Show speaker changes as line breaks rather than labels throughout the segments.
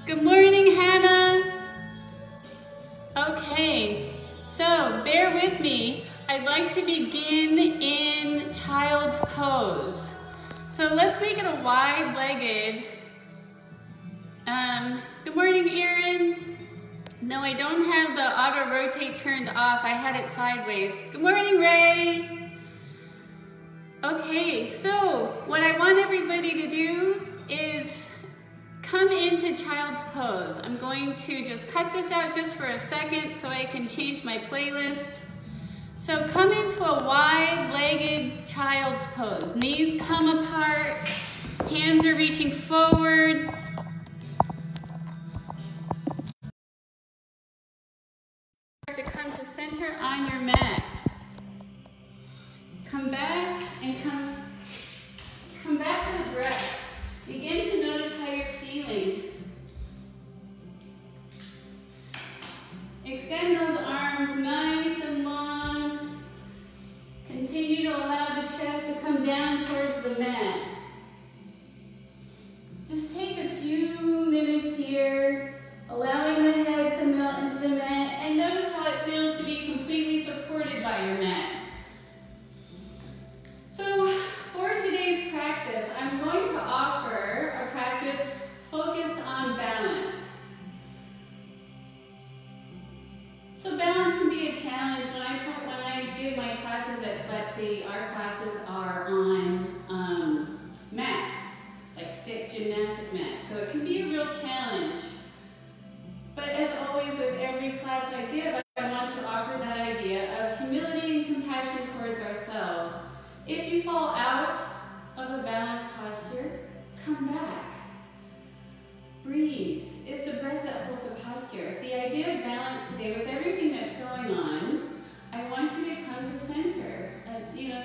Good morning, Hannah. Okay, so bear with me. I'd like to begin in child's pose. So let's make it a wide-legged. Good morning, Erin. No, I don't have the auto rotate turned off. I had it sideways. Good morning, Ray. Okay, so what I want everybody to do is come into child's pose. I'm going to just cut this out just for a second so I can change my playlist. So come into a wide-legged child's pose. Knees come apart, hands are reaching forward. To come to center on your mat. Come back and come back to the breath. Begin to notice how you're feeling. Extend those arms nice and long. Continue to allow the chest to come down towards the mat. Just take a few minutes here, allowing the head to melt into the mat, and notice how it feels to be completely supported by your mat. So for today's practice, I'm going to offer a practice focused on balance. So balance can be a challenge. When I give my classes at Flexi, our classes are on mats, like thick gymnastic mats. So it can be a real challenge. But as always with every class I give, I want to offer that idea of humility and compassion towards ourselves. If you fall out of a balanced posture, come back. Breathe. It's the breath that holds the posture. The idea of balance today, with everything that's going on, I want you to come to center.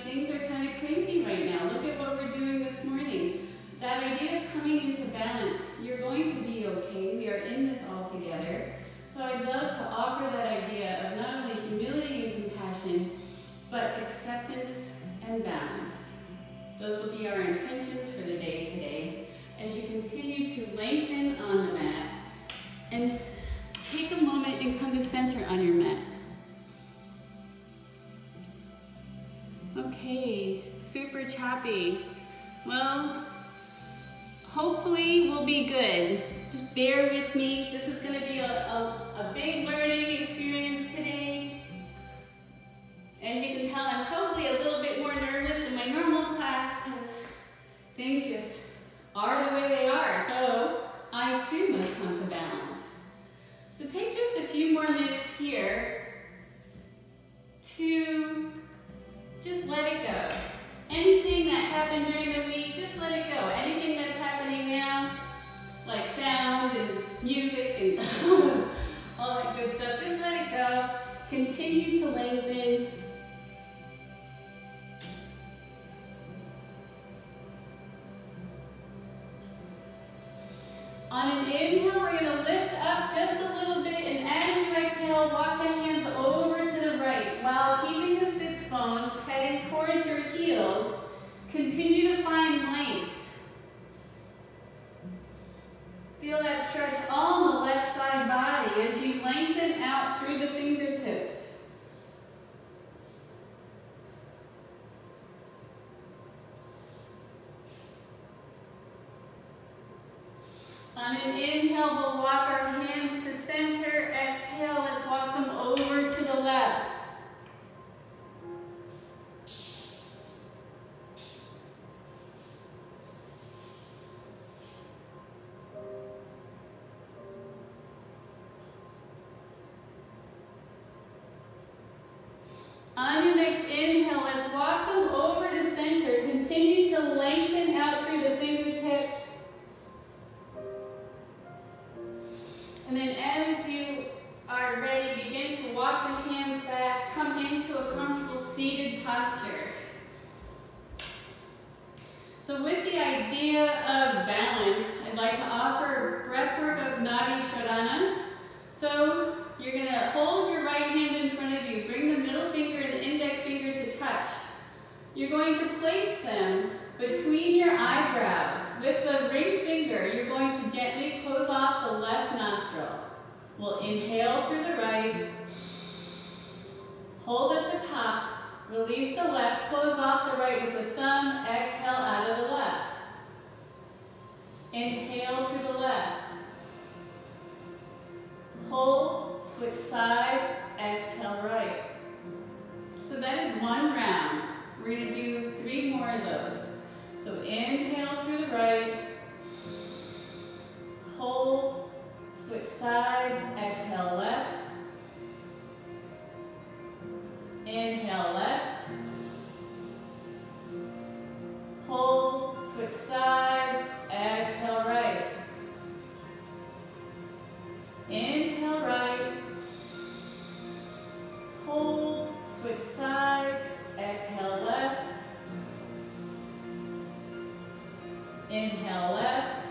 Things are kind of crazy right now. Look at what we're doing this morning. That idea of coming into balance, you're going to be okay. We are in this all together. So I'd love to offer that idea of not only humility and compassion, but acceptance and balance. Those will be our intentions for the day today. As you continue to lengthen on the mat and take a moment and come to center on your mat. Okay, super choppy. Well, hopefully we'll be good. Just bear with me. This is going to be a big learning experience today. As you can tell, I'm probably a little bit more nervous than my normal class because things just are the way they are. So I too must come to balance. So take just a few more minutes here to just let it go. Anything that happened during the week, just let it go. Anything that's happening now, like sound and music and all that good stuff, just let it go. Continue to lengthen. On an inhale, we're going to lift up just a little bit, and as you exhale, walk the hands over to the right while keeping the sits bones heading towards your heels. Continue to find length. Feel that stretch all on the left side body as you lengthen out through the fingertips. On an inhale, we'll walk our hands to center. Exhale, let's walk them over to the left. On your next inhale, let's walk them over to center. Continue to lengthen out through the fingertips. And then as you are ready, begin to walk the hands back. Come into a comfortable seated posture. So with the idea of balance, I'd like to offer breathwork of Nadi Shodhana. So you're going to hold your right hand in front of you. Bring the middle finger and index finger to touch. You're going to place them between your eyebrows. With the ring finger, you're going to gently close off the left We'll inhale through the right, hold at the top, release the left, close off the right with the thumb, exhale out of the left. Inhale through the left. Hold, switch sides, exhale right. So that is one round. We're going to do 3 more of those. So inhale through the right, hold, switch sides, exhale left. Inhale left. Hold, switch sides, exhale right. Inhale right. Hold, switch sides, exhale left. Inhale left.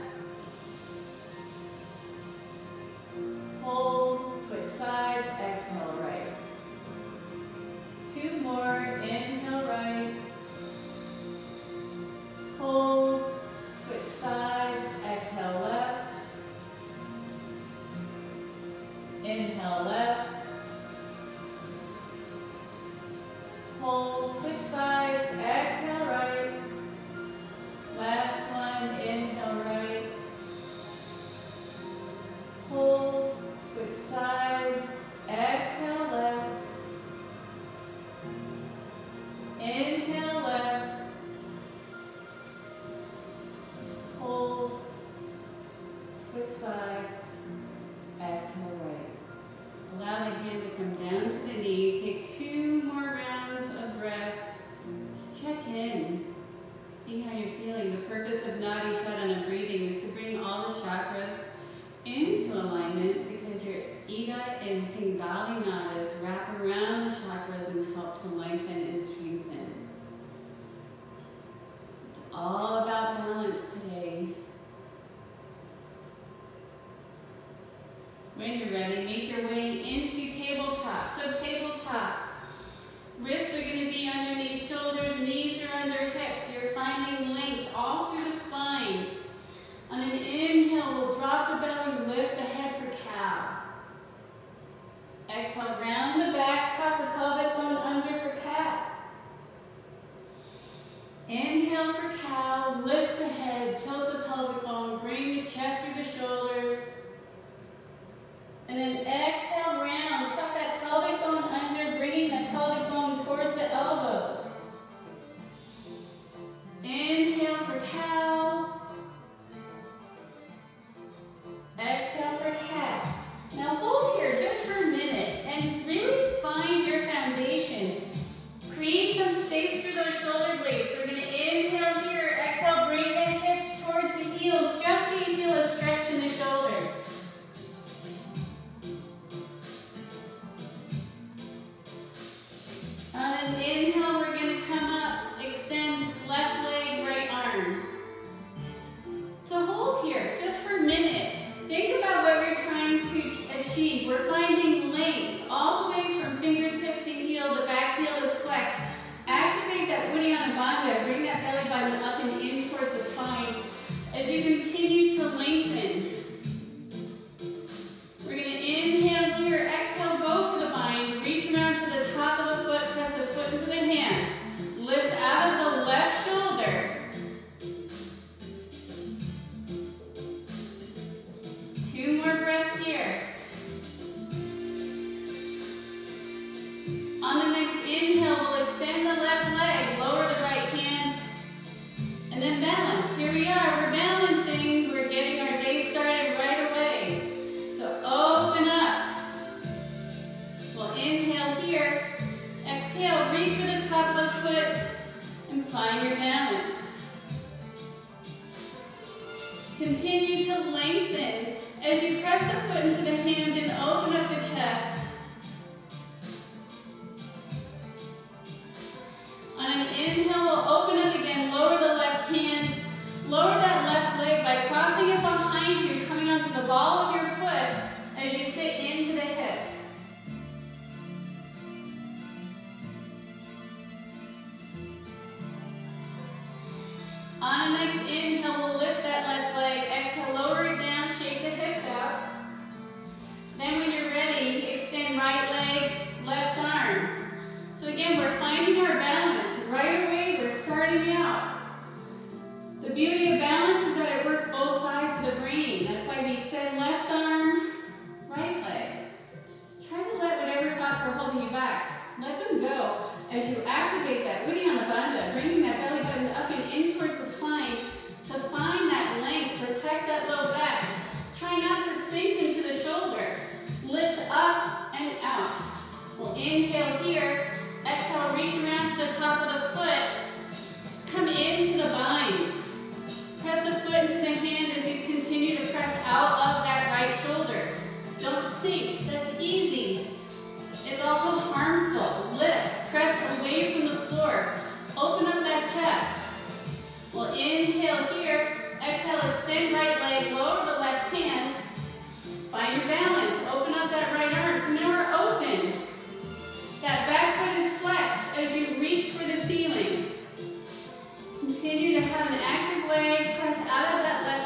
Hold, switch sides, exhale right. 2 more, inhale right. Hold, switch sides, exhale left. Inhale left. Hold, switch sides, exhale right. Last one, inhale right. Hold, switch sides, exhale left. Inhale left. Hold, switch sides, exhale right. Allow the hand to come down to the knee. Take 2 more rounds of breath. Just check in. See how you're feeling. The purpose of Nadi Shodhana breathing is to bring all the chakras into alignment because your Ida and Pingali nadas wrap around the chakras and help to lengthen and strengthen. It's all about balance today. When you're ready, make your way into tabletop. So tabletop. Wrists are going to be underneath shoulders, knees are under hips. You're finding length all through the spine. On an inhale, we'll drop the belly, lift the head for cow. Exhale, round the back, tuck the pelvic bone under for cat. Inhale for cow, lift the head, tilt the pelvic bone, bring the chest through the shoulders. And then exhale, round, tuck that pelvic bone under, bringing that pelvic bone towards the elbows. Inhale for cow. Exhale for cat. Now hold here just for a minute and really find your foundation. Create some space for those shoulder blades. We're going to inhale here, exhale, bring the hips towards the heels just so you feel a stretch in the shoulders. On an inhale, we're going to come up, extend left leg, right arm. So hold here just for a minute. Think about what you're trying to achieve. We're finding length all the way from fingertips to heel. The back heel is flexed. Activate that Uddiyana Bandha. Bring that belly button up and in towards the spine as you continue to lengthen. We're going to inhale here. Exhale, go for the bind. Reach around for the top of the foot. Press the foot into the hand. Lift out of the left shoulder. 2 more breaths here. On the next inhale, we'll extend the left leg, lower the right hand, and then balance. Here we are, we're balancing. We're getting our day started right away. So open up. We'll inhale here. Exhale, reach for the top of the foot and find your balance. Continue to lengthen as you press the foot into the hand and open up the chest. On an inhale, we'll open up again, lower the left hand, lower that left leg by crossing it behind you, coming onto the ball of your foot as you sit into the hip. On the next inhale, we'll lift that left leg. Exhale, lower it down, shake the hips out. Then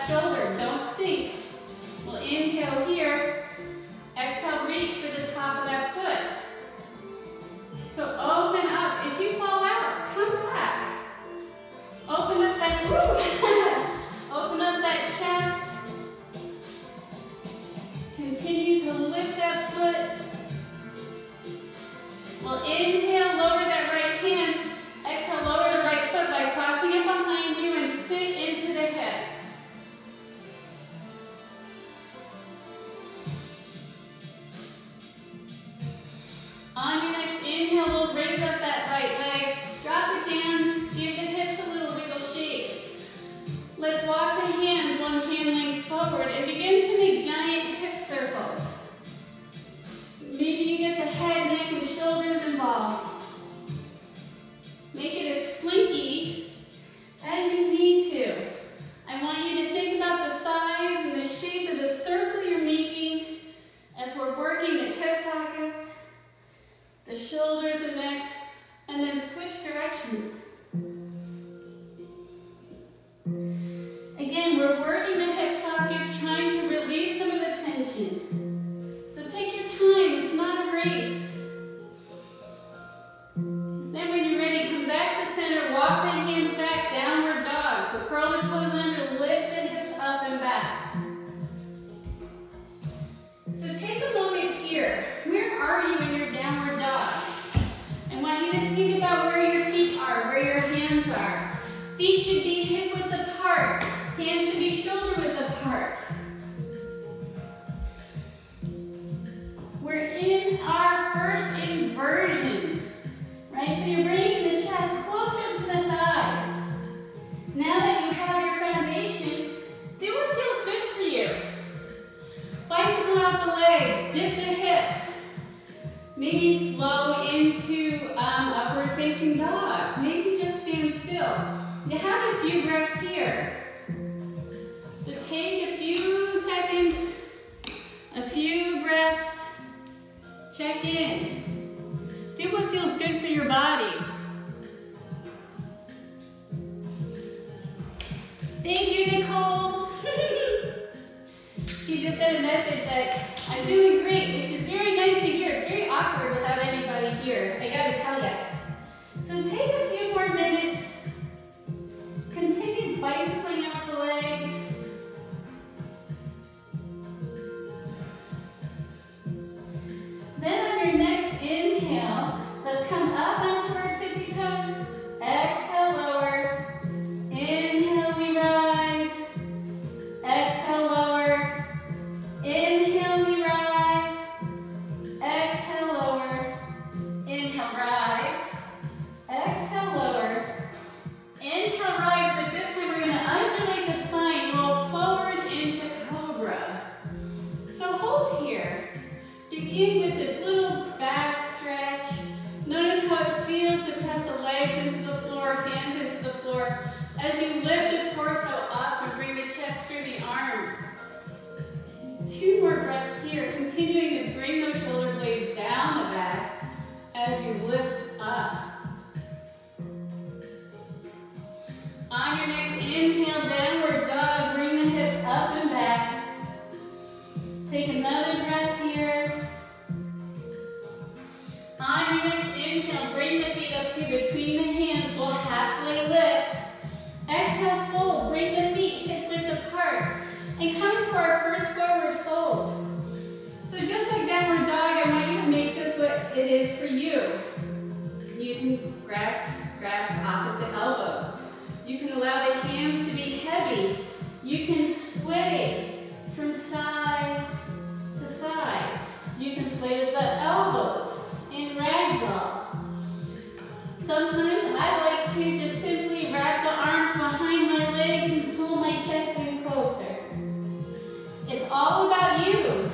left shoulder. Don't sink. We'll inhale here. Exhale, reach for the top of that foot. So open up. If you fall out, come back. Open up that open up that chest. Continue to lift that foot. We'll inhale, lower that right hand. Exhale, lower the right foot by crossing it behind you and sit into the hip. On your next inhale, we'll raise up that right leg. Drop it down. Give the hips a little wiggle shake. Let's walk the hands one hand length forward and begin to make giant hip circles. Maybe you get the head, neck, and shoulders involved. Make it as slinky as you need to. I want you to think about the size and the shape of the circle you're making as we're working the hip sockets, the shoulders and neck, and then switch directions. Again, we're working the hip sockets, trying to release some of the tension. So take your time, it's not a race. Then when you're ready, come back to center, walk the hands back, downward dog. So curl the toes under, lift the hips up and back. So take a moment here. Where are you in your downward dog? I want you to think about where your feet are, where your hands are. Feet should be hip width apart. Hands should be shoulder width apart. We're in our first inversion, right? So you're bringing the chest closer to the thighs. Now that you have your foundation, do what feels good for you. Bicycle out the legs, dip the hips. Maybe flow into upward facing dog. Maybe just stand still. You have a few breaths here. So take a few seconds, a few breaths, check in. Do what feels good for your body. Thank you, Nicole. She just sent a message that I'm doing great, which is very nice to hear. It's very awkward without anybody here, I gotta tell you. So take a few more minutes. Continue bicycling out the legs. Then on your next inhale, let's come up onto our tippy toes. Exhale, lower. Inhale, we rise. Exhale, lower. Inhale, we rise. Exhale, lower. Inhale, rise. Exhale, lower. Inhale, rise, but this time we're going to undulate the spine, roll forward into cobra. So hold here. Begin with this little back stretch. Notice how it feels to press the legs into the floor, hands into the floor. As you lift the torso up and bring the chest through the arms. 2 more breaths here, continuing to bring those shoulder blades down the back as you lift up. On your next inhale, downward dog, bring the hips up and back. Take another breath here. On your next inhale, bring the feet up to between the hands. We'll halfway lift. Exhale, fold. Bring the feet hip width apart. And come to our first forward fold. So just like downward dog, I want you to make this what it is for you. You can grasp opposite elbows. You can allow the hands to be heavy. You can sway from side to side. You can sway with the elbows in ragdoll. Sometimes I like to just simply wrap the arms behind my legs and pull my chest in closer. It's all about you.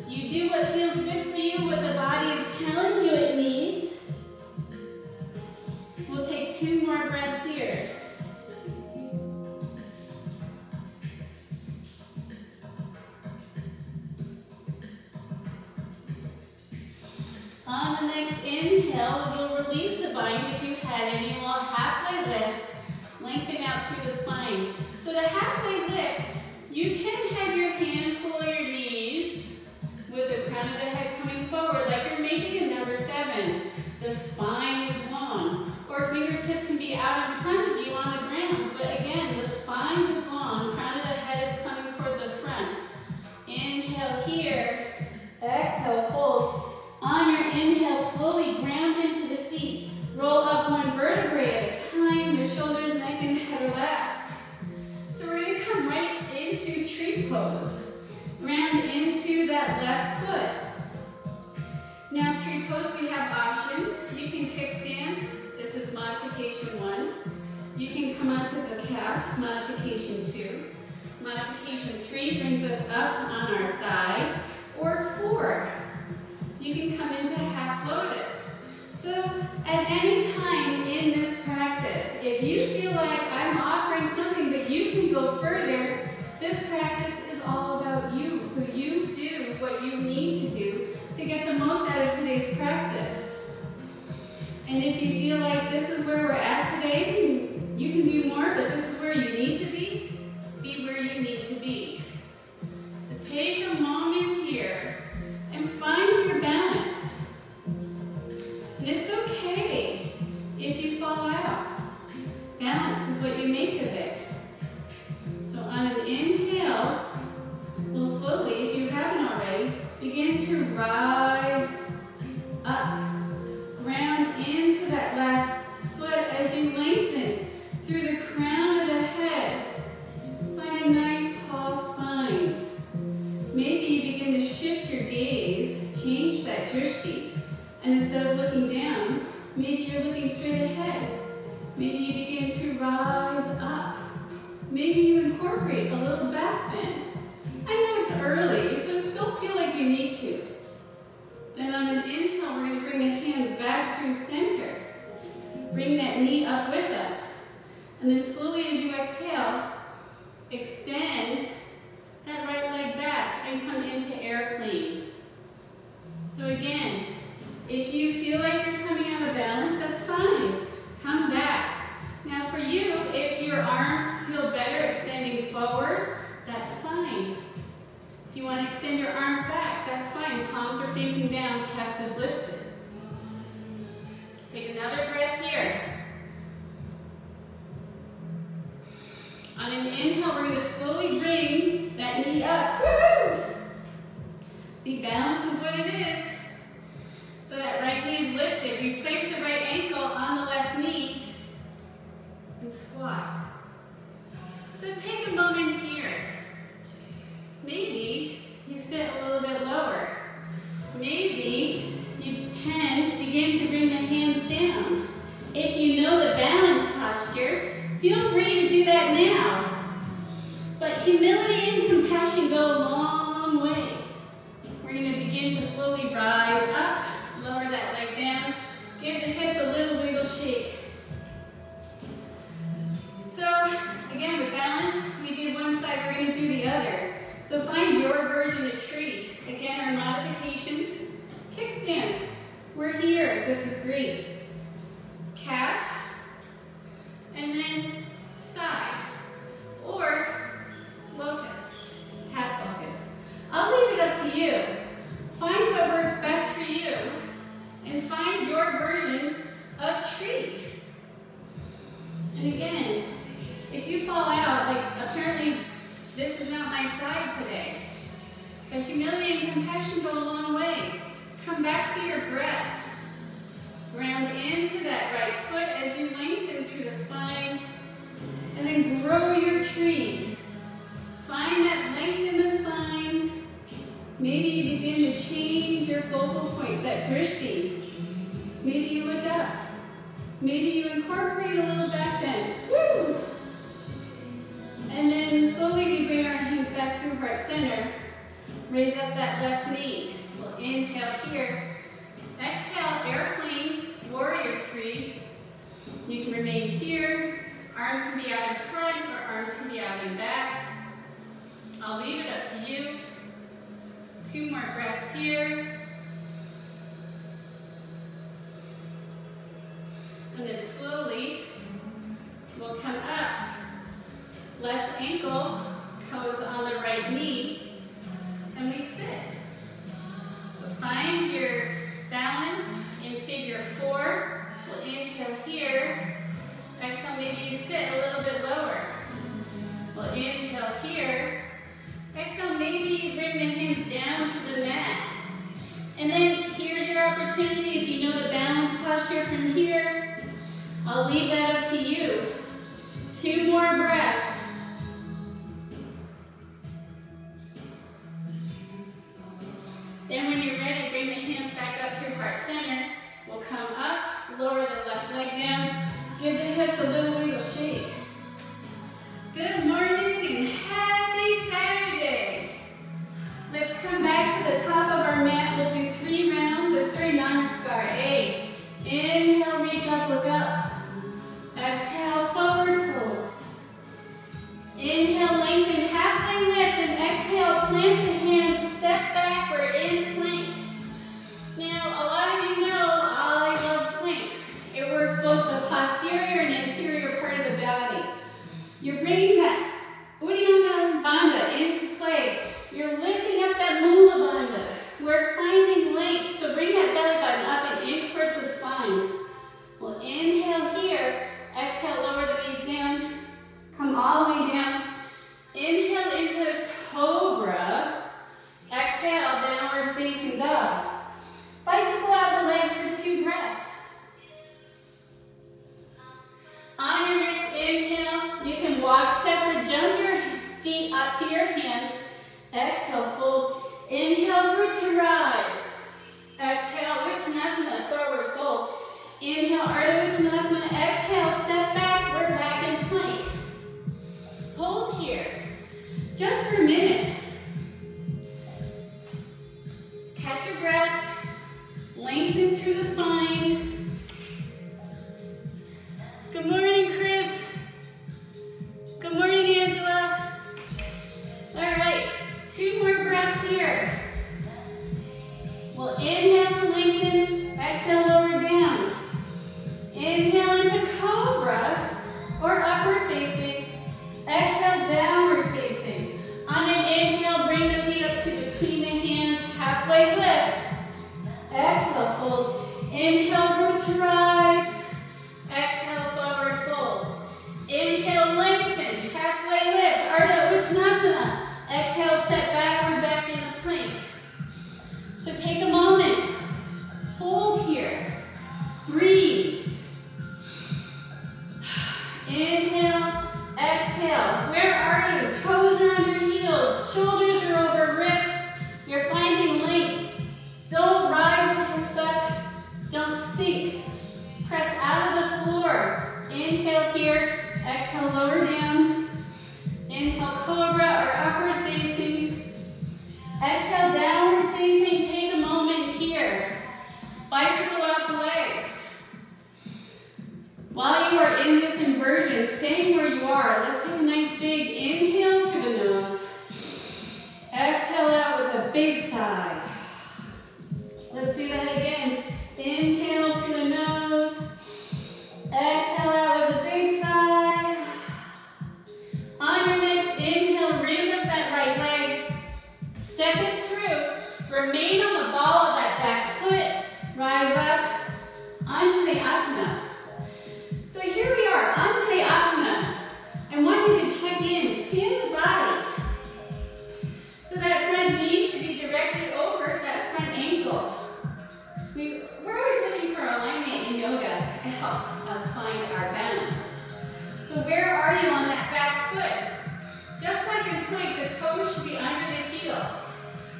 You do what feels good for you, what the body is telling you it needs. We'll take 2 more breaths here. On the next inhale, you'll release the bind if you had any. We'll halfway lift, lengthen out through the spine. So to halfway lift, tree pose. Ground into that left foot. Now tree pose, we have options. You can kickstand. This is modification 1. You can come onto the calf, modification 2. Modification 3 brings us up on our thigh. Or 4, you can come into half lotus. So at any time in this practice, if you feel like I'm offering something but you can go further, this practice is all about you. So you do what you need to do to get the most out of today's practice. And if you feel like this is where we're at today, you can do more, but this is where you need to be where you need to be. So take a moment here and find your balance. And it's okay if you fall out. Balance is what you make of it. So on an inhale, we'll slowly, if you haven't already, begin to rise up. Ground into that left foot as you lengthen through the crown of the head. Find a nice tall spine. Maybe you begin to shift your gaze, change that drishti, and instead of looking down, maybe you're looking straight ahead. Maybe you begin to rise up. Maybe you incorporate a little back bend. I know it's early, so don't feel like you need to. Then on an inhale, we're going to bring the hands back through center. Bring that knee up with us. And then slowly as you exhale, extend that right leg back and come into airplane. So again, if you feel like you're coming out of balance, that's fine. Come back. Now for you, if your arms feel better extending forward, that's fine. If you want to extend your arms back, that's fine. Palms are facing down, chest is lifted. Take another breath here. On an inhale, we're going to slowly bring that knee up. Woo-hoo! See, balance is what it is. So that right knee is lifted. We place the right ankle on the left knee and squat. So take a moment here. Maybe you sit a little bit lower. Maybe you can begin to bring the hands down. If you know the balance posture, feel free to do that now. But humility and compassion go a long way. We're going to begin to slowly rise up, lower that leg down, give the hips a little wiggle shake. So again, with balance, we did one side, we're going to do the other. So find your version of tree. Again, our modifications, kickstand. We're here, this is great. Calf, and then thigh, or locust, half locust. I'll leave it up to you. Find what works best for you, and find your version of tree. And again, if you fall out, like apparently this is not my side today, but humility and compassion go a long way. Come back to your breath. Ground into that right foot as you lengthen through the spine, and then grow your tree. Find that length in the spine. Maybe you begin to change your focal point, that drishti. Maybe you look up. Maybe you incorporate a little back bend. Woo! And then slowly we bring our hands back through heart center. Raise up that left knee. We'll inhale here. Exhale, airplane, warrior 3. You can remain here. Arms can be out in front or arms can be out in back. I'll leave it up to you. 2 more breaths here. And then slowly, we'll come up. Left ankle goes on the right knee, and we sit. So find your balance in figure 4. We'll inhale here. Exhale, maybe you sit a little bit lower. We'll inhale here. Exhale, maybe you bring the hands down to the mat. And then here's your opportunity. If you know the balance posture from here, I'll leave that up to you. 2 more breaths. come up, lower the left leg down, give the hips a little wiggle shake. Good morning and happy Saturday. Let's come back to the top of our mat. We'll do 3 rounds of straight namaskar. A, inhale, reach up, look up. Exhale, forward fold. Inhale, lengthen, halfway lift, and exhale, plant the hands, step backward in plank. Now, a lot of you know I love planks. It works both the posterior and anterior part of the body. You're bringing that Uddiyana Bandha into play. You're lifting up that Mula Bandha. We're finding length, so bring that belly button up and in towards the spine. We'll inhale here, exhale, lower the knees down, come all the way down. Inhale into Cobra, exhale, downward facing dog. Bicycle out the legs for 2 breaths. On your next inhale, you can walk, step, or jump your feet up to your hands. Exhale, fold. Inhale, root to rise. Exhale, Uttanasana, forward fold. Inhale, Ardha Uttanasana. Exhale, step back. We're back in plank. Hold here, just for a minute. Catch your breath. Lengthen through the spine. Good morning, Chris. Good morning, Angela. All right, 2 more breaths here. We'll inhale to lengthen, exhale, lower down. Inhale into Cobra or upward facing. Exhale, downward facing. On an inhale, bring the feet up to between the hands, halfway lift. Exhale, fold. Inhale, root to rise. Exhale, forward fold. Inhale, lengthen, halfway lift, Ardha Uttanasana. Exhale, step backward, back into plank. So take a moment, hold here, breathe. Inhale, exhale. Where are you? Toes are under heels, shoulders are over wrists. You're finding length. Don't rise the hips up, don't sink. Press out of the floor. Inhale here, exhale, lower down. Inhale, Cobra or upward facing. Exhale, downward facing. Take a moment here. Bicycle out the legs. While you are in this inversion, staying where you are, let's take a nice big inhale through the nose. Exhale out with a big sigh. Let's do that again. Inhale through the nose. Exhale out with a big sigh. On your next inhale, raise up that right leg. Step it through. Remain on the ball of that back foot. Rise up. Anjaneyasana. So here we are, Anjaneyasana. I want you to check in. Scan the body. So that front knee should be directly over that front ankle. We're always looking for alignment in yoga. It helps us find our balance. So where are you on that back foot? Just like in plank, the toes should be under the heel.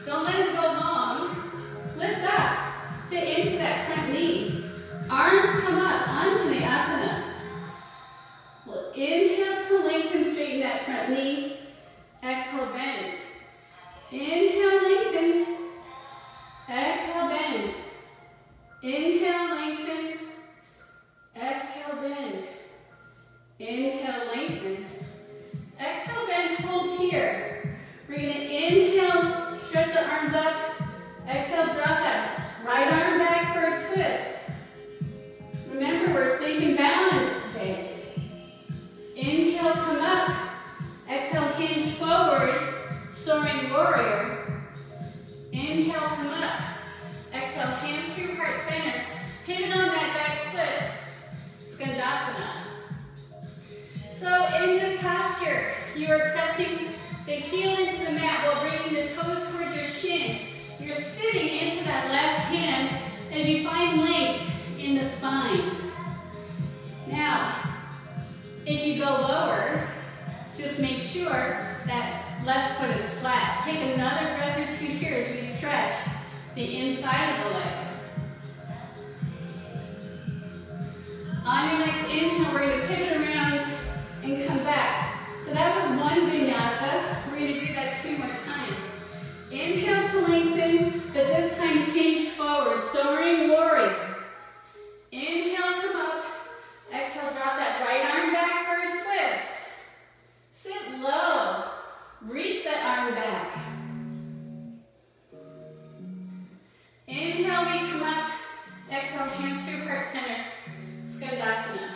Don't let it go long. Lift up. Sit into that front knee. Arms come up, Anjaneyasana. We'll inhale to lengthen, straighten that front knee. Exhale, bend. Inhale, lengthen. Exhale, bend. Inhale, lengthen. Exhale, bend. Inhale, lengthen. Exhale, bend, hold here. We're going to inhale, stretch the arms up. Exhale, drop that right arm back for a twist. Remember, we're thinking balance today. Inhale, come up. Exhale, hinge forward, soaring warrior. Inhale, come up. Exhale, hands through heart center. Pivot on that back foot. Skandasana. So in this posture, you are pressing the heel into the mat while bringing the toes towards your shin. You're sitting into that left hand as you find length in the spine. Now, if you go lower, just make sure that left foot is flat. Take another breath or 2 here as we stretch the inside of the leg. On your next inhale, we're going to pivot around and come back. So that was one vinyasa. We're going to do that 2 more times. Inhale to lengthen, but this time hinge forward, soaring warrior. Inhale, come up. Exhale, drop that right arm back for a twist. Sit low. Reach that arm back. Inhale, we come up. Exhale, hands through heart center. Skandasana.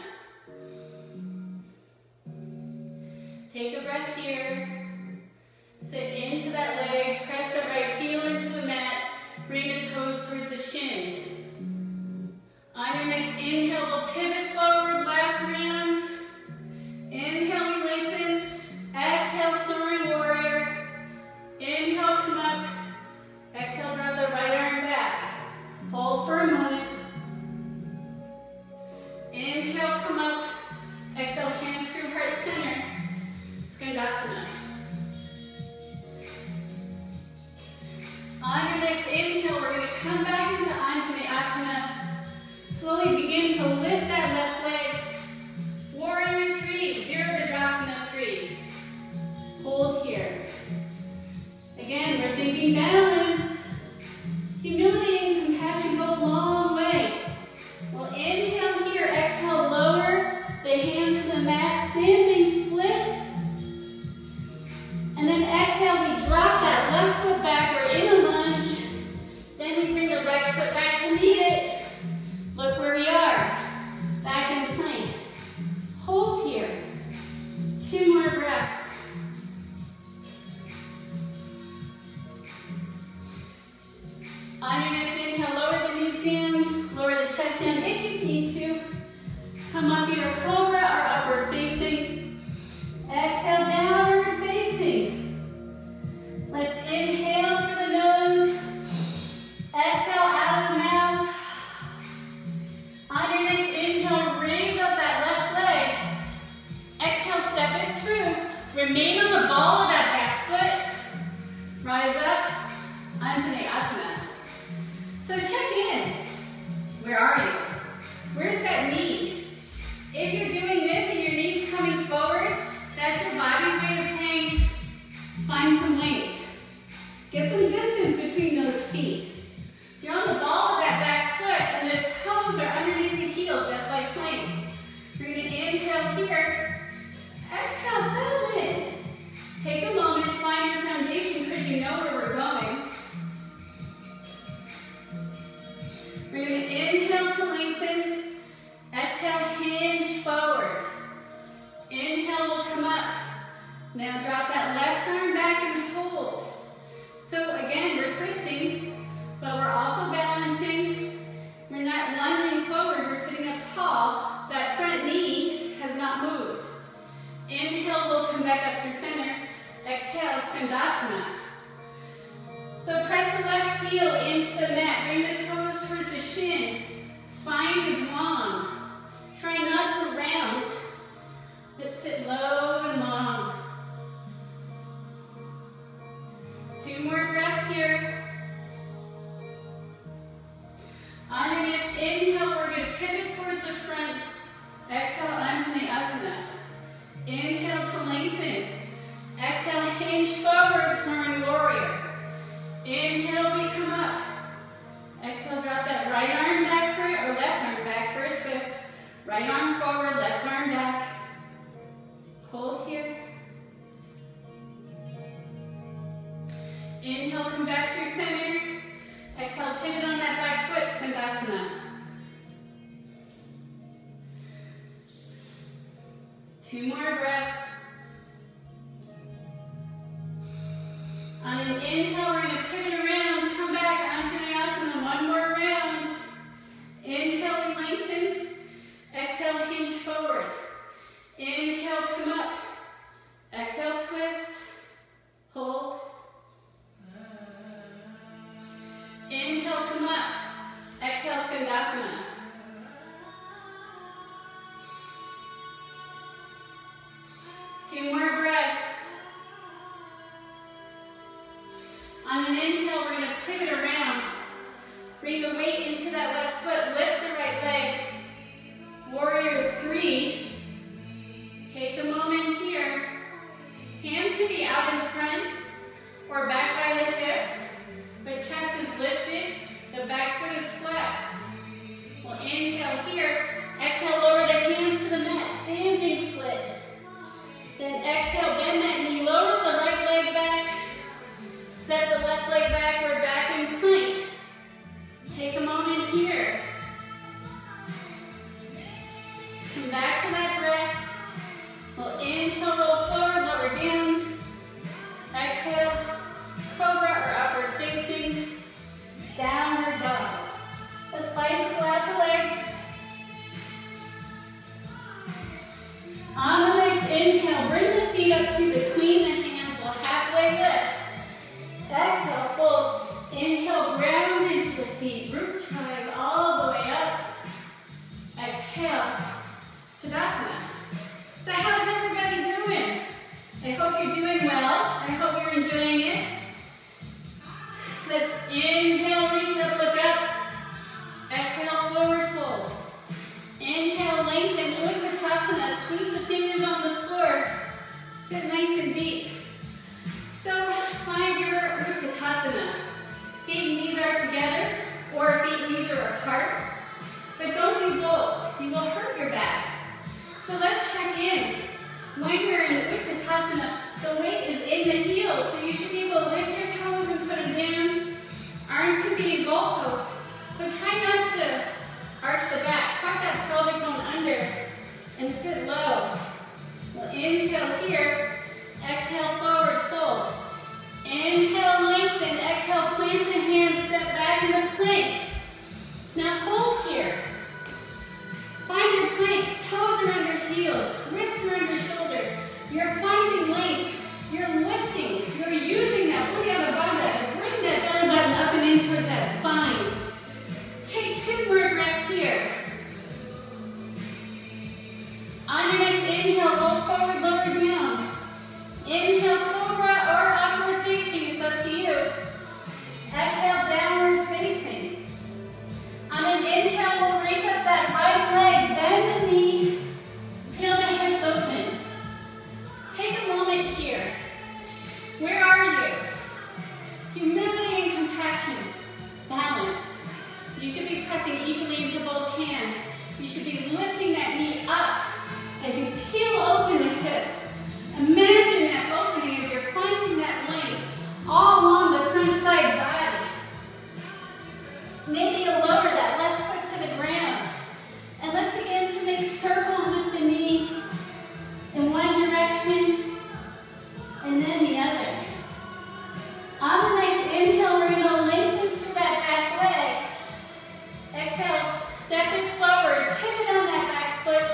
Take a breath here. Sit into that leg. Press the right heel into the mat. Bring the toes towards the shin. On your next inhale, we'll pivot forward. Last round. Inhale, we lengthen. Exhale, soaring warrior. Inhale, come up. Exhale, drop the right arm back. Hold for a moment. Inhale, come up. Exhale, hands through heart center. Skandasana. On your next inhale, we're going to come back into Anjaneyasana. Slowly begin to lift that left leg. Warrior 3, Virabhadrasana 3. Hold here. Again, we're thinking balance. Humility and compassion go a long way. We'll inhale here, exhale, lower the hands to the mat, standing split. And then exhale, we drop that left foot back, we're in a lunge. Then we bring the right foot back to meet it. Look where we are, back in plank. Hold here, 2 more breaths. On your next inhale, lower the knees down, lower the chest down if you need to. Come up here, cobra or upward facing. Exhale, downward facing. Let's inhale through the nose. Exhale out of the mouth. On your next inhale, raise up that left leg. Exhale, step it through. Remain on the ball of that back foot. Rise up, Anjaneyasana. So check in. Where are you? Where's that knee? If you're doing this and your knee's coming forward, that's your body's way of saying, find some length. Get some distance between those feet. You're on the ball of that back foot and the toes are underneath the heel, just like plank. You're going to inhale here. Exhale, settle in. Take a moment, find your foundation because you know where we're going. We're going to inhale to lengthen. Exhale, hinge forward. Inhale, we'll come up. Now drop that left arm back and hold. So again, we're twisting, but we're also balancing. We're not lunging forward, we're sitting up tall. That front knee has not moved. Inhale, we'll come back up through center. Exhale, Skandasana. So press the left heel into the mat. Bring the toes towards the shin. Spine is long. Try not to round, but sit low and long. 2 more breaths here. On your next inhale, we're going to pivot towards the front. Exhale, Anjaneyasana. Inhale to lengthen. Exhale, hinge forward, soaring warrior. Inhale, we come up. Exhale, drop that right arm back for it, or left arm back for a twist. Right arm forward, left arm back. Hold here. Inhale, come back through center. Exhale, pivot on that back foot, Skandasana. 2 more breaths. On an inhale, we're going to pivot around, come back, Anjaneyasana, 1 more round. Inhale, we lengthen. Exhale, hinge forward. Inhale, come up. Exhale, twist. Hold. Inhale, come up. Exhale, Skandasana. Two more breaths. On an inhale, we're going to pivot around. Bring the weight into that left foot. Lift the right leg. Warrior 3. Take a moment here. Hands can be out in front or back by the hips. The chest is lifted, the back foot is flexed. We'll inhale here. Exhale, lower the hands to the mat, standing split. Then exhale, bend that knee, lower the right leg back. Step the left leg back, we're back in plank. Take a moment here. Come back to that breath. We'll inhale, roll forward, lower down. Exhale, cobra or upward facing. Downward dog. Let's bicycle out the legs. On the next inhale, bring the feet up to between the hands. We'll halfway lift. Exhale, fold. Inhale, ground into the feet. Root rise all the way up. Exhale, Tadasana. So how's everybody doing? I hope you're doing well. I hope you're enjoying it. Let's inhale, reach up, look up. Exhale, forward fold. Inhale, lengthen, Utkatasana. Sweep the fingers on the floor. Sit nice and deep. So find your Utkatasana. Feet and knees are together, or feet and knees are apart. But don't do both. You will hurt your back. So let's check in. When you're in Utkatasana, the weight is in the heels, so you should be able to lift your toes and put them down. Arms can be in goalposts, but try not to arch the back. Tuck that pelvic bone under and sit low. We'll inhale here. Exhale, forward fold. Inhale, lengthen. Exhale, plant the hands. Step back into plank. Now hold here. Find your plank. Toes are under heels. Wrists are under shoulders. You're finding length. You're lifting. You're using that Uddiyana Bandha to bring that belly button up and in towards that spine. Take 2 more breaths here. On your next inhale, roll forward, lower down. Inhale, cobra or upward facing. It's up to you. Exhale, downward facing. On an inhale, we'll raise up that right leg, bend the knee, feel the hips open. Take a moment here. Where are you? Humility and compassion. Balance. You should be pressing equally into both hands. You should be lifting that knee up as you peel open the hips. Imagine that opening as you're finding that length all along the front side body. Maybe you'll lower that left foot to the ground. And let's begin to make circles with the knee in one direction and then the other. On the next inhale, we're going to lengthen through that back leg. Exhale, step it forward, pivot on that back foot,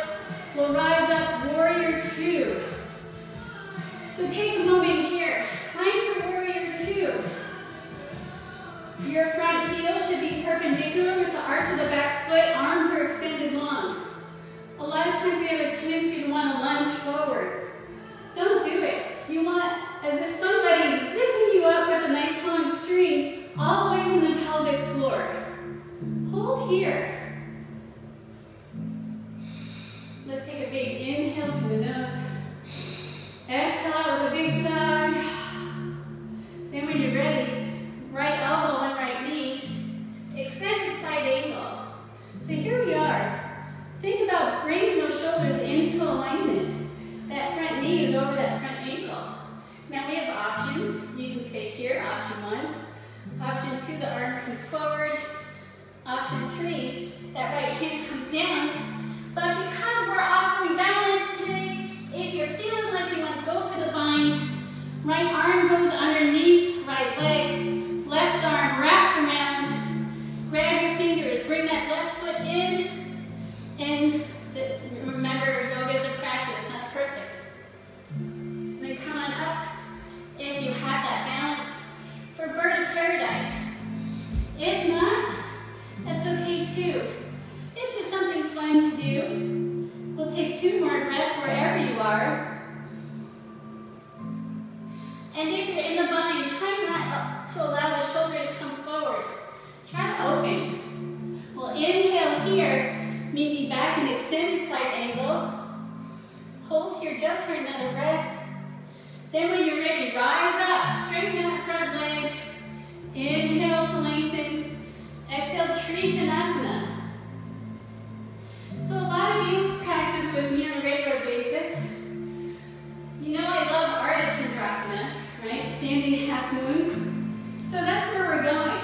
half moon. So that's where we're going.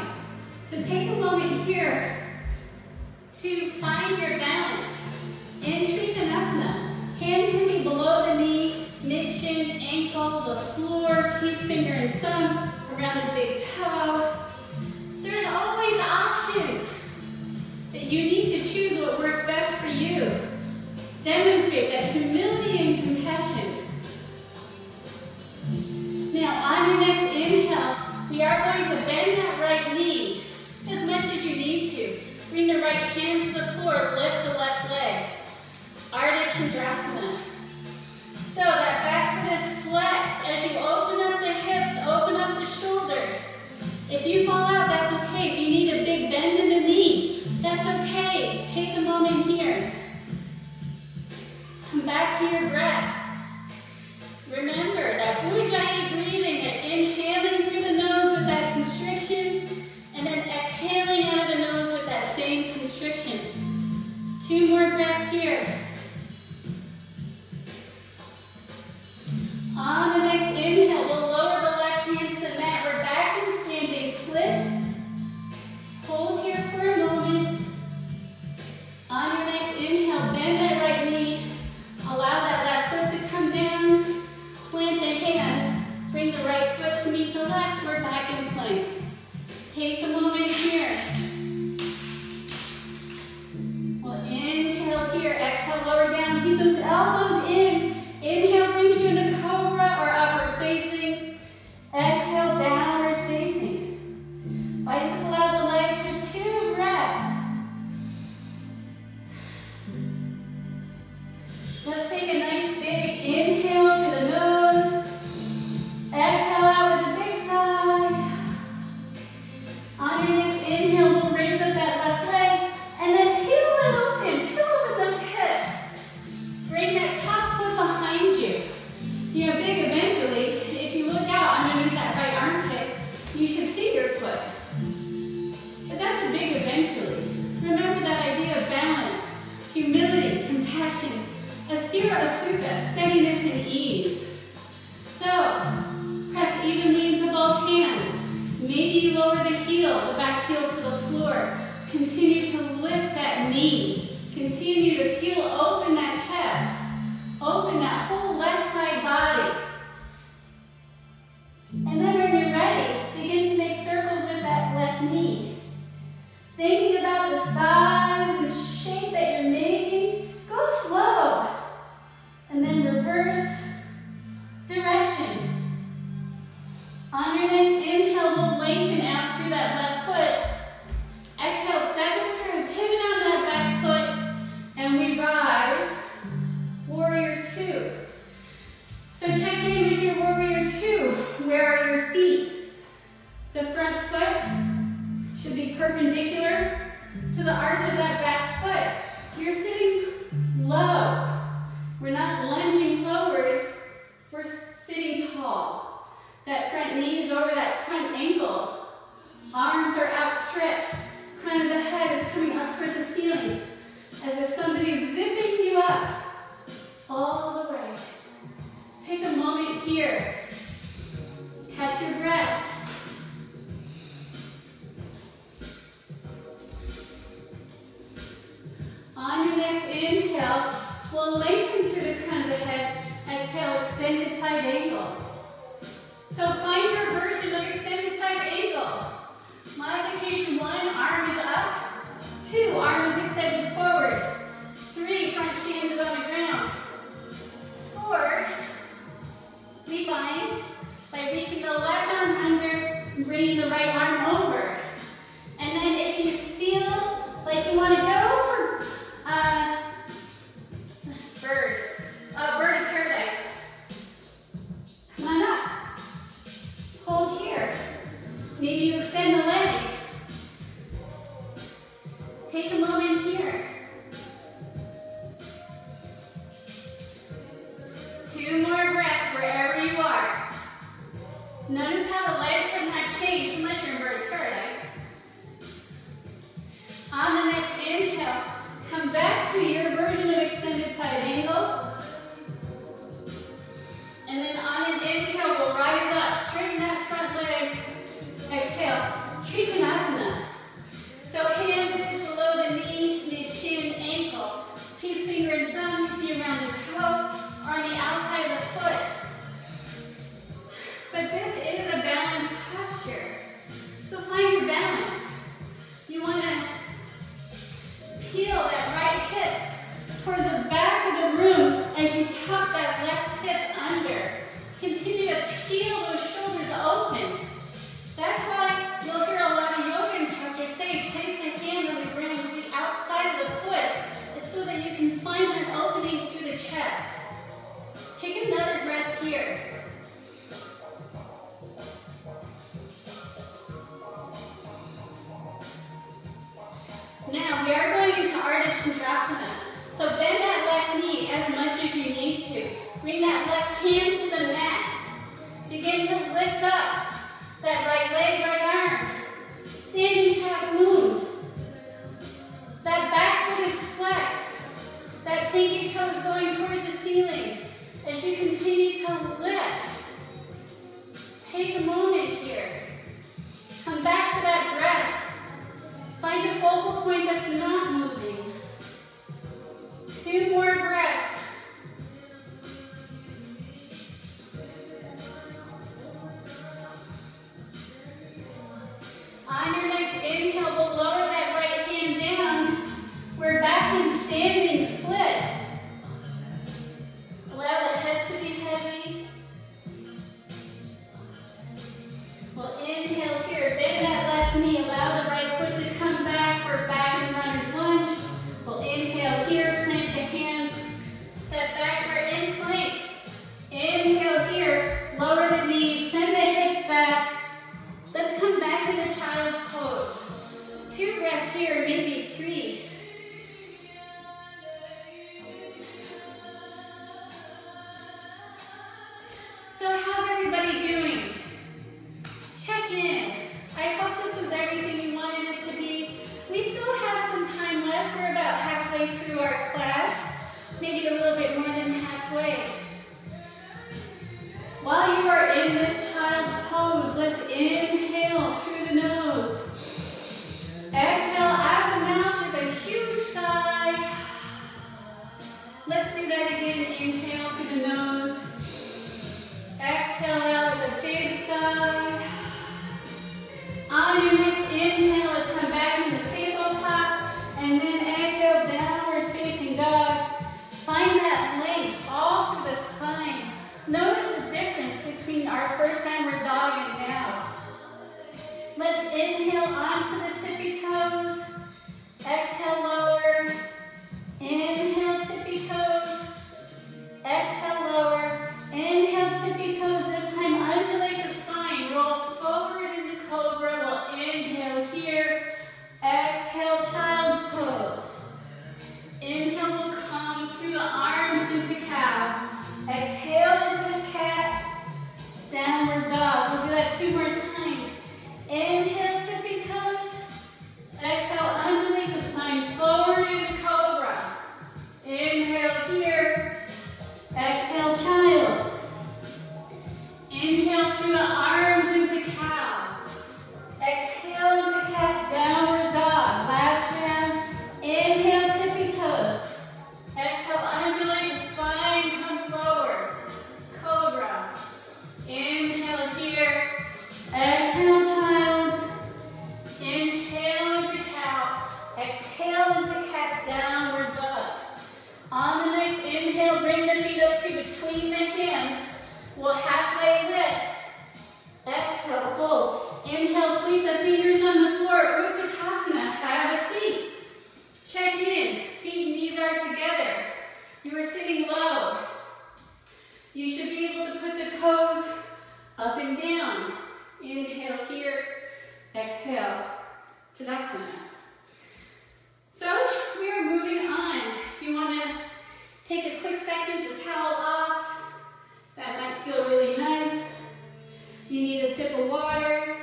So take a moment here to find your balance in Trikonasana. Hand can be below the knee, mid-shin, ankle, the floor, keys, finger, and thumb, around the big toe. There's always options that you need to choose what works best for you. Demonstrate that humility and compassion. Now, on your next inhale, we are going to bend that right knee as much as you need to. Bring the right hand to the floor, lift the left leg. Ardha Chandrasana. So that back foot is flexed as you open up the hips, open up the shoulders. If you fall out, that's okay. If you need a big bend in the knee, that's okay. Take a moment here. Come back to your breath. Remember that Ujjayi breathing, that inhaling through the nose with that constriction, and then exhaling out of the nose with that same constriction. 2 more breaths here. On the next inhale, we'll lower the left hand to the mat. We're back in standing split. Hold here for a moment. On your next inhale, bend that right knee. Allow that left foot to come down. Plant the hands. Bring the right foot to meet the left. We're back in plank. Take a moment here. We'll inhale here. Exhale, lower down. Keep those elbows in. Inhale brings you into cobra or upward facing. Exhale, downward facing. Bicycle out the legs for 2 breaths. Let's take a nice big inhale through the nose. Exhale out with a big sigh. On your next inhale, we'll raise up that left leg and then peel it open. Peel open those hips. Bring that top foot behind you. You know, big eventually, if you look out underneath that right armpit, you should see your foot. But that's a big eventually. Remember that idea of balance, humility, compassion, astira asukha, steadiness and ease. So, press evenly into both hands. Maybe you lower the heel, the back heel to the floor. Continue to lift that knee. Continue to peel open that chest. Open that whole left side body. And then when you're ready, begin to make circles with that left knee. Thinking about the size and shape that you're making, go slow. And then reverse direction. On your next inhale, we'll lengthen out through that left foot. Exhale, step and turn, pivot on that back foot, and we rise. Warrior 2. So check in with your Warrior 2. Where are your feet? The front foot should be perpendicular to the arch of that back foot. You're sitting low. We're not lunging forward. We're sitting tall. That front knee is over that front ankle. Arms are outstretched. Crown of the head is coming up towards the ceiling. As if somebody's zipping you up. All the way. Take a moment here. Catch your breath. On your next inhale, we'll lengthen through the crown of the head. Exhale, extended side angle. So find your version of extended side angle. Modification 1, arm is up. 2, arm is extended forward. 3, front hand is on the ground. 4, we bind by reaching the left arm under and bringing the right arm over. And then if you feel like you want to go for bird of paradise, come on up. Hold here. Maybe you extend the leg. Take a moment here. 2 more breaths wherever you are. Notice how the legs have not changed unless you're in bird of paradise. On the next inhale, come back to your version of extended side angle. And then on an inhale, we'll rise up, straighten that front leg. So bend that left knee as much as you need to. Bring that left hand to the mat. Begin to lift up that right leg, right arm. Standing half moon. That back foot is flexed. That pinky toe is going towards the ceiling. As you continue to lift, take a moment here. Come back to that breath. Find a focal point that's not moving. 2 more breaths. On your next inhale, we'll lower that right hand down. We're back in standing split. Allow the head to be heavy. We'll inhale here. Bend that left knee. Allow the right foot to come back. We're back in runner's lunge. We'll inhale here. Plant the hands. Step back. We're in plank. Inhale here. Lower the knees. Send the hips back. Let's come back to the child's pose. 2 breaths here, maybe 3. So how's everybody doing? Check in. I hope this was everything you wanted it to be. We still have some time left. We're about halfway through our class, maybe a little bit more than halfway. While you are in this child's pose, let's inhale through the nose. Exhale out the mouth with a huge sigh. Let's do that again. Inhale through the nose. Exhale out with a big sigh. On your next inhale, let's come back to the tabletop. And then exhale, downward facing dog. Find that length all through the spine. Notice the difference between our first downward dog and now. Let's inhale onto the tippy toes. Exhale, lower. Inhale, tippy toes. Exhale, lower. Inhale, tippy toes. This time, undulate the spine. Roll forward into cobra. We'll inhale here. Exhale, child's pose. Inhale will come through the arms into cow. Exhale into cat. Downward dog. We'll do that 2 more times. Inhale, tippy toes. Exhale, undulate the spine forward into cobra. Inhale here. Exhale, child. Inhale through the arms into cow. Exhale into cat, downward dog. Last round. Inhale, tippy toes. Exhale, undulate the spine, come forward. Cobra. Inhale here. Exhale, child. Inhale into cow. Exhale into cat, downward dog. On the next inhale, bring the feet up to between the hands. We'll halfway lift. Exhale, fold. Inhale, sweep the fingers on the floor. Utkatasana, have a seat. Check in. Feet and knees are together. You are sitting low. You should be able to put the toes up and down. Inhale here. Exhale. Tadasana. So we are moving on. If you want to take a quick second to towel off, that might feel really nice. If you need a sip of water,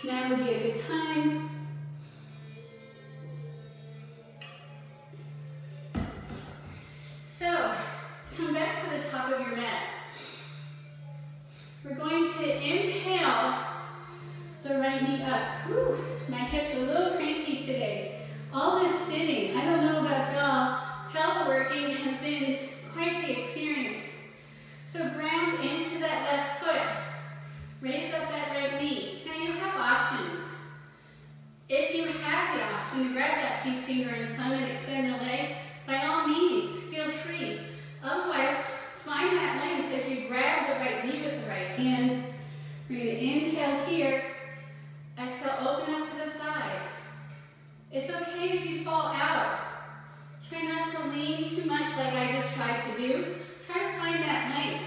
now would be a good time. So, come back to the top of your mat. We're going to inhale the right knee up. Whew, my hips are a little cranky today. All this sitting, I don't know about y'all, teleworking has been quite the experience. So ground into that left foot. Raise up that right knee. Now you have options. If you have the option to grab that peace finger and thumb and extend the leg, by all means, feel free. Otherwise, find that length as you grab the right knee with the right hand. We're going to inhale here. Exhale, open up to the side. It's okay if you fall out. Try not to lean too much like I just tried to do. Try to find that length.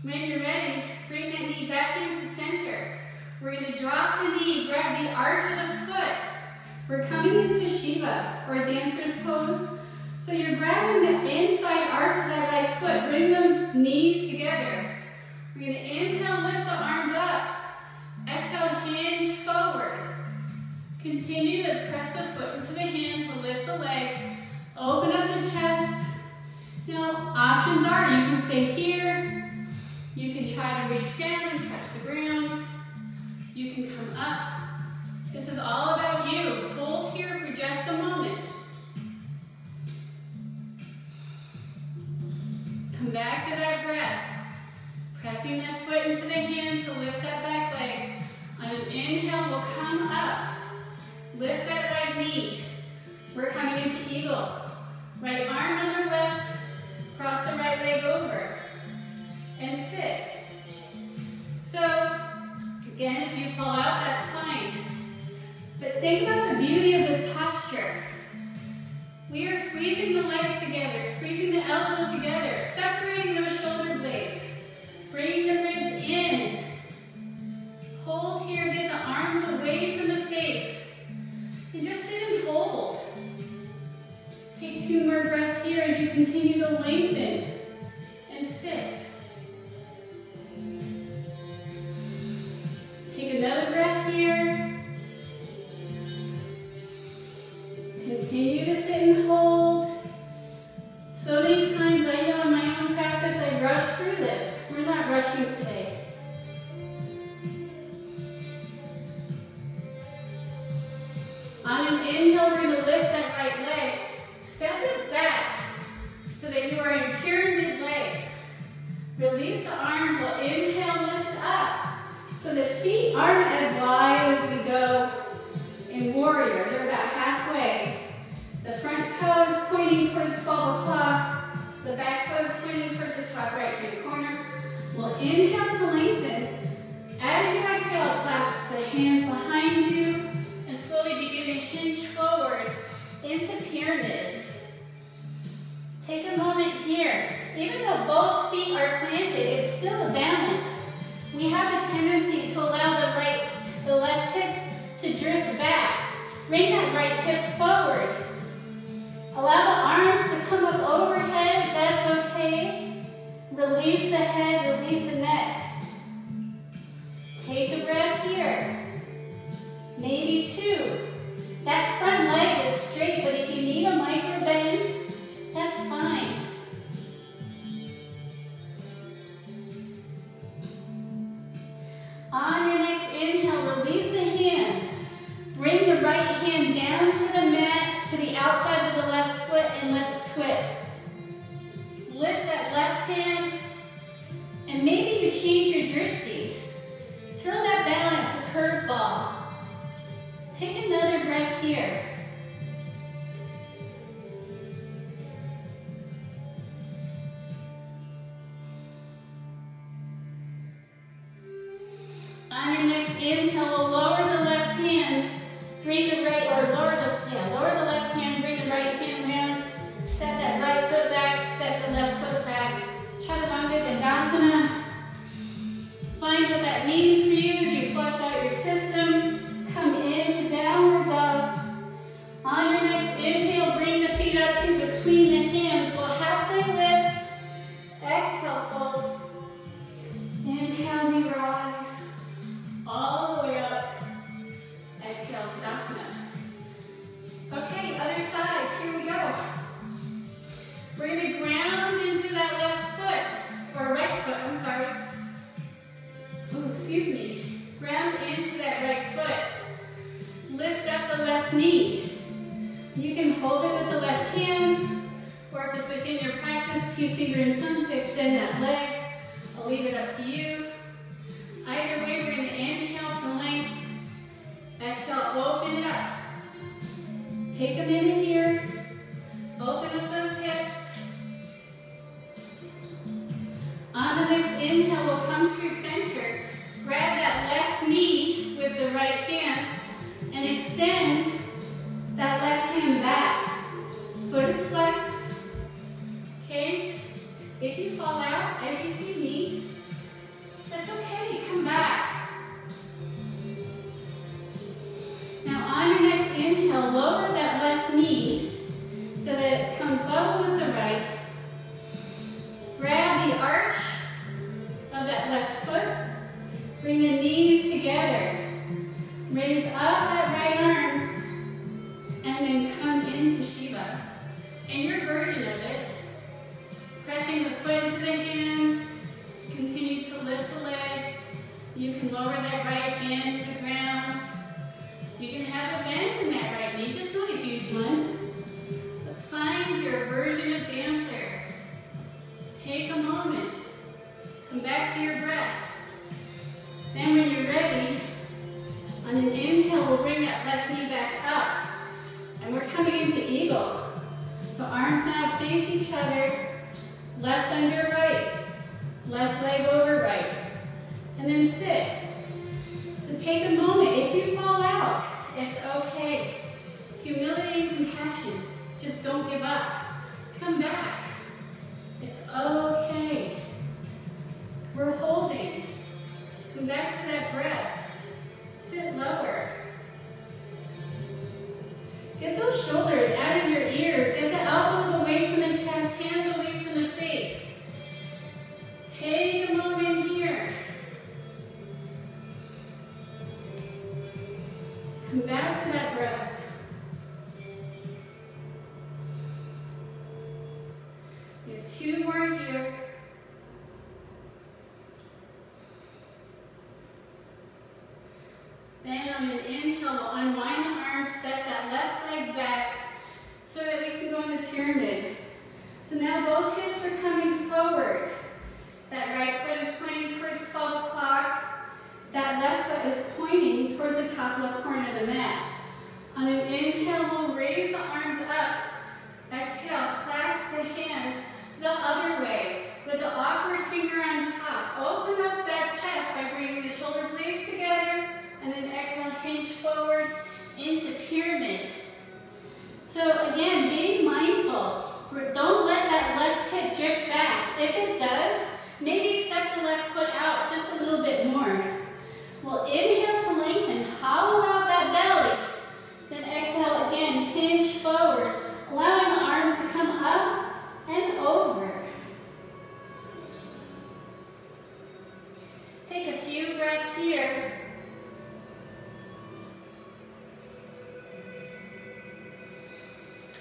When you're ready, bring that knee back into center. We're going to drop the knee, grab the arch of the foot, We're coming into Shiva, or dancer's pose. So you're grabbing the inside arch of that right foot. Bring those knees together. We're going to inhale, lift the arms up. Exhale, hinge forward. Continue to press the foot into the hand to lift the leg. Open up the chest. Now, options are you can stay here. You can try to reach down and touch the ground. You can come up. This is all about you. Hold here for just a moment. Come back to that breath. Pressing that foot into the hand to lift that back leg. On an inhale, we'll come up. Lift that right knee. We're coming into eagle. Right arm under left. Cross the right leg over. And sit. So, again, if you fall out, that's fine. But think about the beauty of this posture. We are squeezing the legs together, squeezing the elbows together, separating those shoulder blades, bringing the ribs in. Hold here, get the arms away from the face, and just sit and hold. Take 2 more breaths here as you continue to lengthen and sit. Take another breath here. Continue to sit and hold. So many times I know in my own practice I rush through this. We're not rushing today. On an inhale, we're going to lift that right leg. Step it back so that you are in pyramid legs. Release the arms. We'll inhale, lift up. So the feet aren't as wide as we go in warrior. They're about halfway. The front toes pointing towards 12 o'clock. The back toes pointing towards the top right-hand corner. We'll inhale to lengthen. As you exhale, clasp the hands behind you and slowly begin to hinge forward into pyramid. Take a moment here. Even though both feet are planted, it's still a balance. We have a tendency to allow the left hip to drift back. Bring that right hip forward. Allow the arms to come up overhead if that's okay. Release the head, release the neck. Take a breath here. Maybe 2. That front leg is straight, but if you need a micro bend, that's fine. On your next inhale, release the hands. Bring the right hand down to the mat, to the outside of the left foot, and let's twist. Lift that left hand, and maybe you change your drishti. Feel that balance, a curveball. Take another breath here. On your next inhale, we'll lower the left hand, bring the right, or lower the left hand, bring the right hand round, step that right foot back, step the left foot back. Chaturanga Dandasana. Find what that means for you as you flush out your system. Come into downward dog. On your next inhale, bring the feet up to between the hands. We'll halfway lift. Exhale, fold. Inhale, we rise. All the way up. Exhale, Tadasana. Okay, other side. Here we go. We're going to ground into that left foot, or right foot, I'm sorry. Oh, excuse me. Ground into that right foot. Lift up the left knee. You can hold it with the left hand, or if it's within your practice, peace finger and thumb to extend that leg. I'll leave it up to you. Either way, we're going to inhale for length. Exhale, open it up. Take a minute here. Open up those hips. On the next inhale, we'll come through center. Grab that left knee with the right hand and extend that left hand back. Foot is flexed. Okay? If you fall out, as you inhale, lower that left knee so that it comes level with the right. Grab the arch of that left foot. Bring the knees together. Raise up that right arm. And then come into Shiva. In your version of it, pressing the foot into the hand. Continue to lift the leg. You can lower that right hand to the ground. You can have a bend in that right knee, just not a huge one. But find your version of dancer. Take a moment. Come back to your breath. Then when you're ready, on an inhale, we'll bring that left knee back up. And we're coming into eagle. So arms now face each other. Left under right. Left leg over right. And then sit. So take a moment. If you fall out, it's okay. Humility and compassion. Just don't give up. Come back. It's okay. We're holding. Come back to that breath. Sit lower. Get those shoulders out of your ears. Get the elbows away from the chest, hands away from the face. Take a moment here. Come back to that breath. We have 2 more here. Then on an inhale, we'll unwind the arms, step that left leg back so that we can go in the pyramid. So now both hips are coming forward. That right foot is pointing towards 12 o'clock. That left foot is pointing towards the top left corner of the mat. On an inhale, we'll raise the arms up. Exhale, clasp the hands the other way with the awkward finger on top. Open up that chest by bringing the shoulder blades together. And then exhale, hinge forward into pyramid. So again, being mindful. Don't let that left hip drift back. If it does, maybe step the left foot out just a little bit more. We'll inhale to lengthen, hollow out that belly. Then exhale again, hinge forward, allowing the arms to come up and over. Take a few breaths here.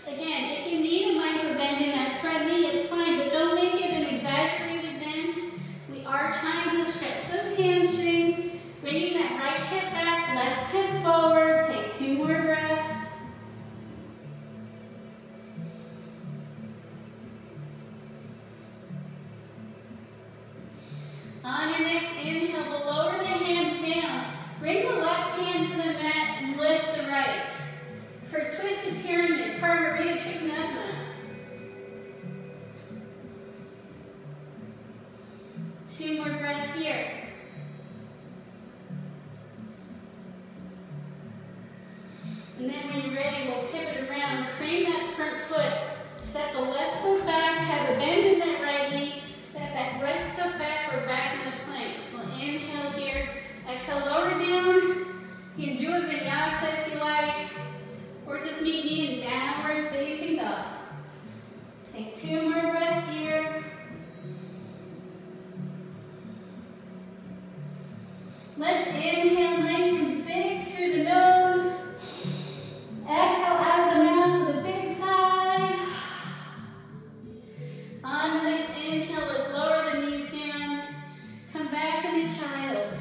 Again, if you need a micro bend in that front knee, it's fine, but don't make it an exaggerated bend. We are trying to stretch those hamstrings, bringing that right hip back, left hip forward. Take 2 more breaths. On your next inhale, we'll lower the hands down. Bring the left hand to the mat and lift the right. For twisted pyramid, Parvarita Trikonasana. 2 more breaths here. And then when you're ready, we'll pivot around, frame that front foot, step the left foot back, have a bend in that right knee, step that right foot back, we're back in the plank. We'll inhale here, exhale, lower down. You can do a vinyasa if you like. Or just meet me in downward facing dog. Take 2 more breaths here. Let's inhale nice and big through the nose. Exhale out of the mouth with a big sigh. On the next inhale, let's lower the knees down. Come back into child's.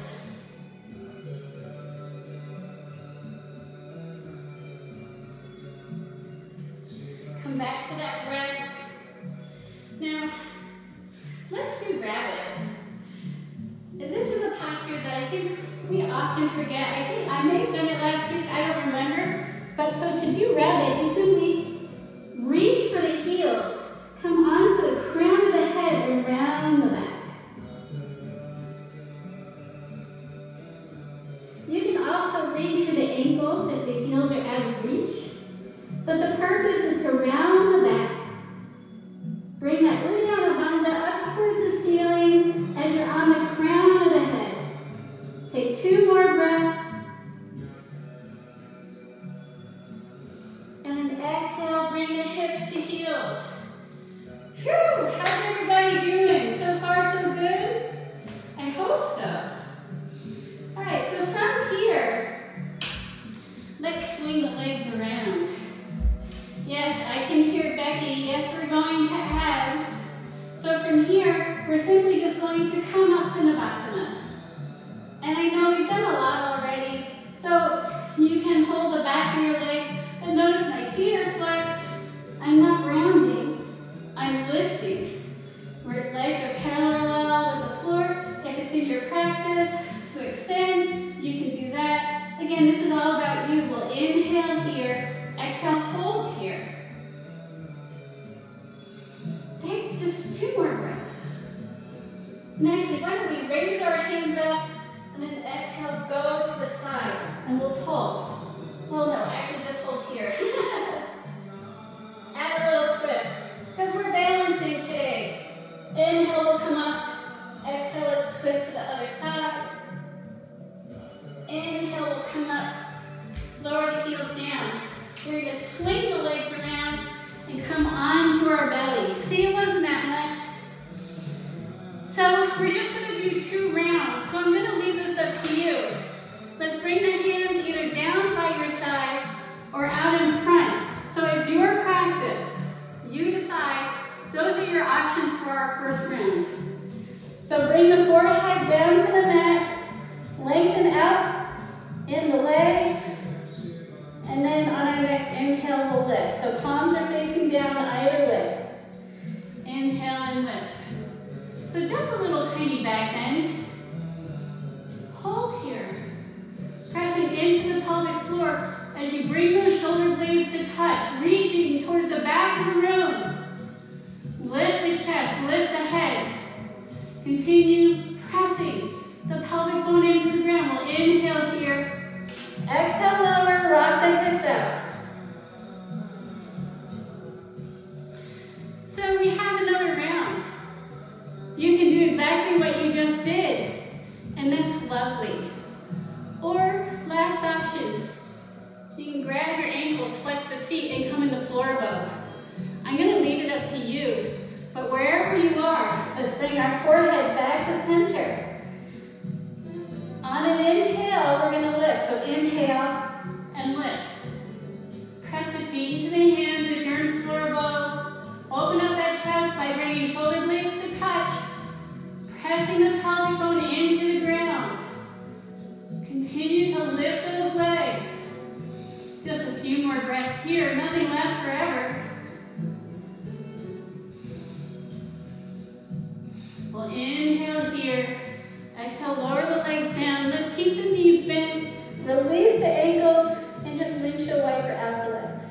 Come back to that breath. Now, let's do rabbit. And this is a posture that I think we often forget. I think I may have done it last week, I don't remember. But so to do rabbit, you simply reach for the heels, come onto the crown of the head and round the back. You can also reach for the ankles if the heels are out of reach. But the purpose is to round the back. Bring that Uddiyana Bandha up towards the ceiling as you're on the crown of the head. Take 2 more breaths. feet are flexed, I'm not rounding, I'm lifting. Where legs are parallel with the floor. If it's in your practice to extend, you can do that. Again, this is all about you. We'll inhale here, exhale, hold here. Take just 2 more breaths. Next, why don't we raise our hands up and then exhale, go to the side, and we'll pulse. Well, no, actually just hold here. Add a little twist, because we're balancing today. Inhale will come up. Exhale, let's twist to the other side. Inhale will come up. Lower the heels down. We're going to swing the legs around and come onto our belly. See, it wasn't that much. So we're just going to do 2 rounds. So I'm going to leave this up to you. Let's bring the hands either down by your side or out in front. So it's your practice. You decide. Those are your options for our first round. So bring the forehead down to the mat, lengthen out in the legs, and then on our next inhale, we'll lift. So palms are facing down either way. Inhale and lift. So just a little tiny back bend. Hold here. Pressing into the pelvic floor as you bring those shoulder blades to touch, reaching towards the back of the room. Lift the chest, lift the head. Continue pressing the pelvic bone into the ground. We'll inhale here. Exhale, lower, rock the hips out. So we have another round. You can do exactly what you just did, and that's lovely. Or, last option, you can grab your ankles, flex the feet, and come into floor bow. I'm going to leave it up to you, but wherever you are, let's bring our forehead back to center. On an inhale, we're going to lift. So inhale and lift. Press the feet into the hands if you're in floor bow. Open up that chest by bringing shoulder blades to touch. Pressing the pelvic bone into the ground. Continue to lift those legs. Just a few more breaths here. Nothing lasts forever. We'll inhale here. Exhale, lower the legs down. Let's keep the knees bent. Release the ankles and just windshield wiper out the legs.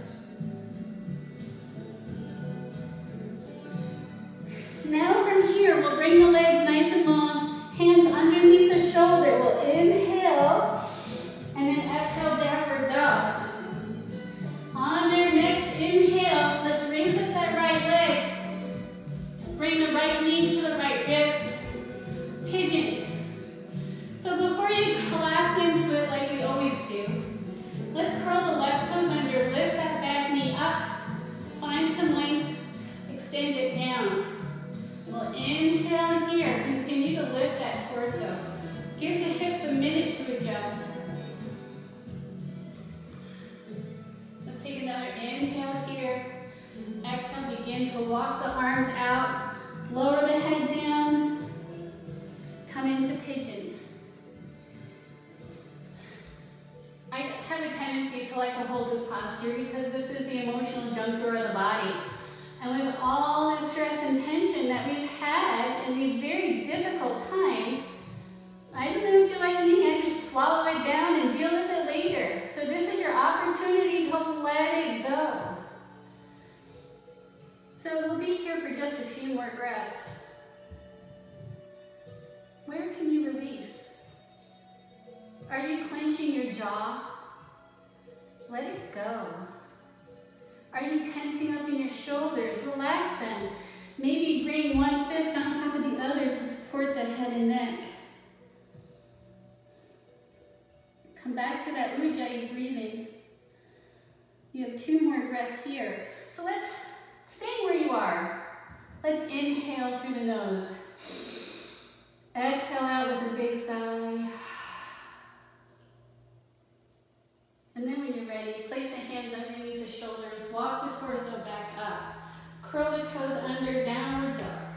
Now from here, we'll bring the legs nice and long. Hands underneath the shoulder. We'll inhale and then exhale, downward dog. On our next inhale, let's raise up that right leg. Bring the right knee to the right wrist. Pigeon. So before you collapse into it like we always do, let's curl the left toes under, lift that back knee up, find some length, extend it down. We'll inhale here, continue to lift that torso. Give the hips a minute to adjust. Let's take another inhale here. Exhale, begin to walk the arms out, lower the head down, come into pigeon. I have a tendency to like to hold this posture because this is the emotional junk drawer of the body. And with all the stress and tension that we've had in these very difficult times, I don't know if you're like me, I just swallow it down and deal with it later. So this is your opportunity to let it go. So we'll be here for just a few more breaths. Where can you release? Are you clenching your jaw? Let it go. Are you tensing up in your shoulders? Relax them. Maybe bring one fist on top of the other to support the head and neck. Come back to that Ujjayi breathing. You have 2 more breaths here. So let's stay where you are. Let's inhale through the nose. Exhale out with a big sigh. And then when you're ready, place the hands underneath the shoulders. Walk the torso back up. Curl the toes under, downward dog.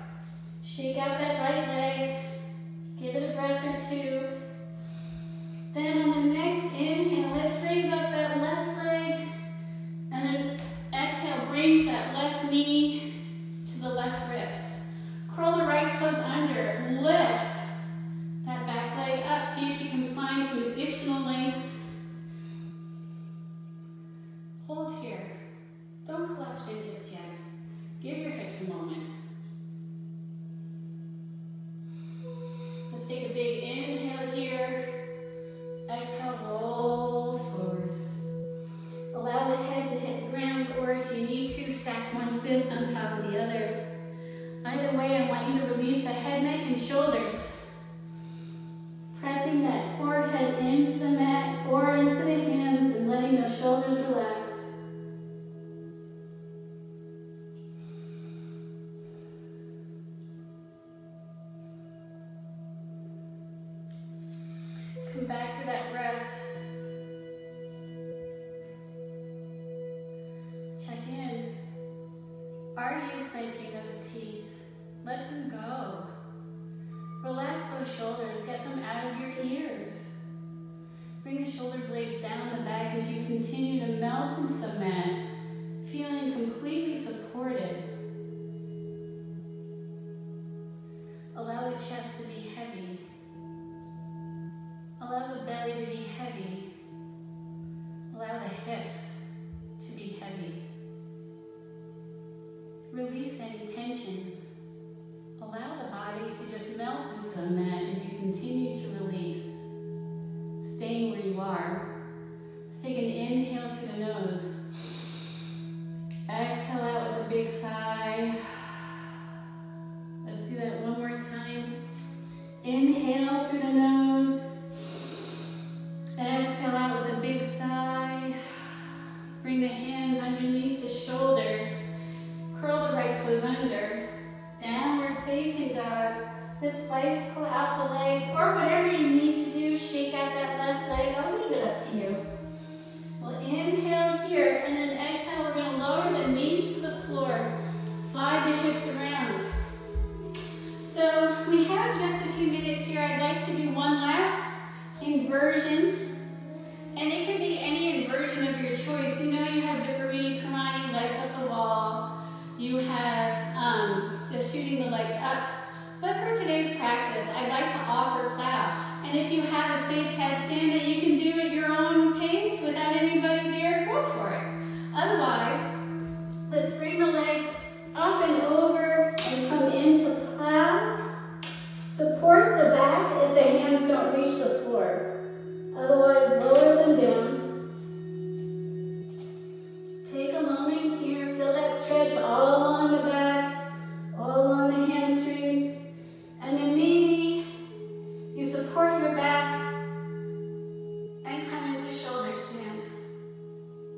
Shake out that right leg. Give it a breath or 2. Then on the next inhale, let's raise up that left leg. And then additional length. Hold here. Don't collapse in just yet. Give your hips a moment. Let's take a big inhale here. Exhale, roll forward. Allow the head to hit the ground, or if you need to, stack one fist on top of the other. Either way, I want you to release the head, neck, and shoulders. Pressing that forehead into the mat or into the hands and letting the shoulders relax. Come back to that breath. Check in. Are you clenching those teeth? Let them go. Relax those shoulders. Get them out of your ears. Bring the shoulder blades down the back as you continue to melt into the mat, feeling completely supported. Allow the chest to be heavy. Allow the belly to be heavy. Allow the hips to be heavy. Release any tension. Allow the body to just melt into the mat as you continue to release. Staying where you are. Let's take an inhale through the nose. Exhale out with a big sigh. Let's do that one more time. Inhale through the nose. Exhale out with a big sigh. Bring the hands underneath the shoulders. Curl the right toes under. Downward facing dog. Let's bicycle out the legs, or whatever you need to do. Shake out that left leg. I'll leave it up to you. We'll inhale here, and then exhale. We're going to lower the knees to the floor. Slide the hips around. So we have just a few minutes here. I'd like to do one last inversion. And it could be any inversion of your choice. You know, you have Viparita Karani, legs up the wall. You have just shooting the legs up. But for today's practice, I'd like to offer plow. And if you have a safe headstand that you can do at your own pace without anybody there, go for it. Otherwise, let's bring the legs up and over and come into plow. Support the back if the hands don't reach the floor. Otherwise, lower them down. Take a moment here, feel that stretch all along the back, all along the hamstrings. And then maybe you support your back and come into shoulder stand.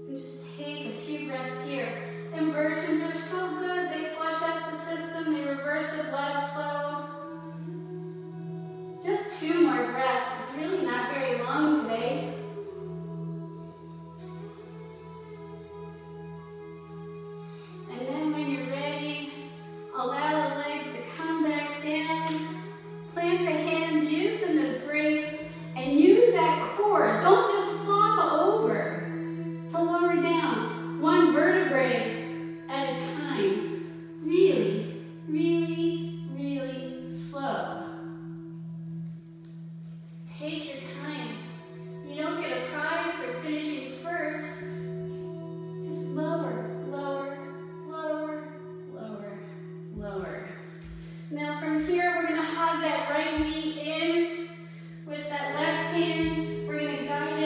And just take a few breaths here. Inversions are so good. They flush out the system. They reverse the blood flow. Just 2 more breaths. It's really not very long today. And then when you're ready, allow the legs to come back down. Plant the hands, use them as brakes, and use that core. Don't just flop over to lower down. 1 vertebrae at a time. Really, really, really slow. Take your time. You don't get a prize for finishing first. Just lower, lower, lower, lower, lower. Now from here, we're going to hug that right knee in with that left hand. We're going to guide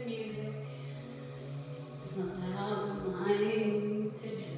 the music. Allow the mind to drift.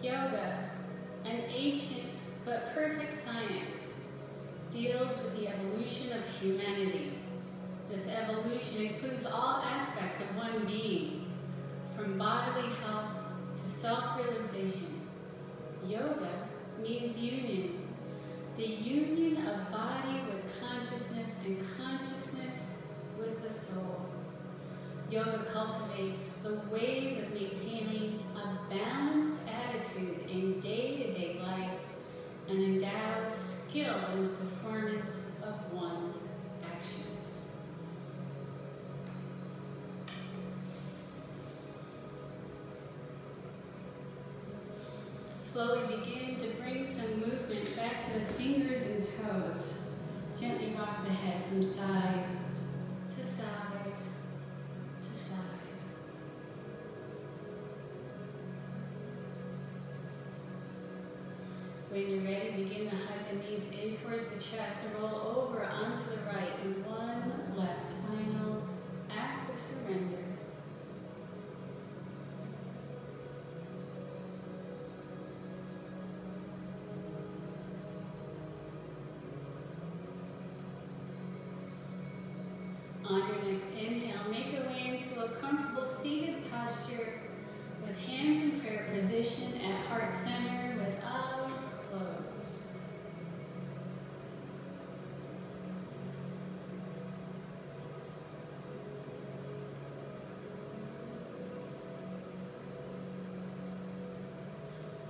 Yoga, an ancient but perfect science, deals with the evolution of humanity. This evolution includes all aspects of one being, from bodily health to self-realization. Yoga means union, the union of body with consciousness and consciousness with the soul. Yoga cultivates the ways of maintaining a balanced attitude in day-to-day life and endows skill in the performance of one's actions. Slowly begin to bring some movement back to the fingers and toes. Gently rock the head from side to side to side. When you're ready, begin to hug the knees in towards the chest and roll over onto the right in one last final act of surrender. On your next inhale, make your way into a comfortable seated posture with hands in prayer position at heart center with eyes closed.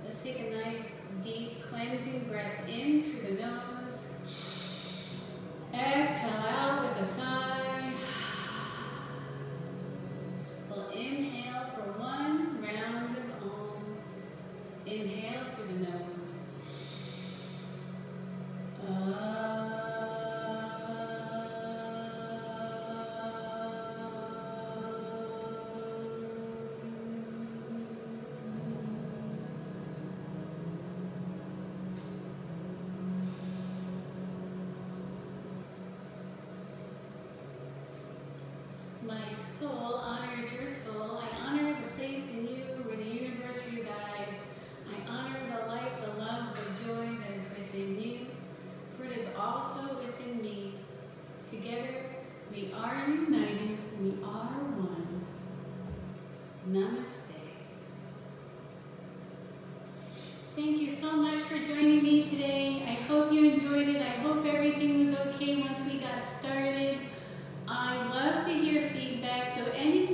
The breath in through the nose. Exhale out with a sigh. We'll inhale for one round of Om. Inhale through the nose. My soul honors your soul. I honor the place in you where the universe resides. I honor the light, the love, the joy that is within you, for it is also within me. Together, we are united. We are one. Namaste. Thank you so much for joining me today. I hope you enjoyed it. I hope everything was okay once we got started. I love to hear feedback, so any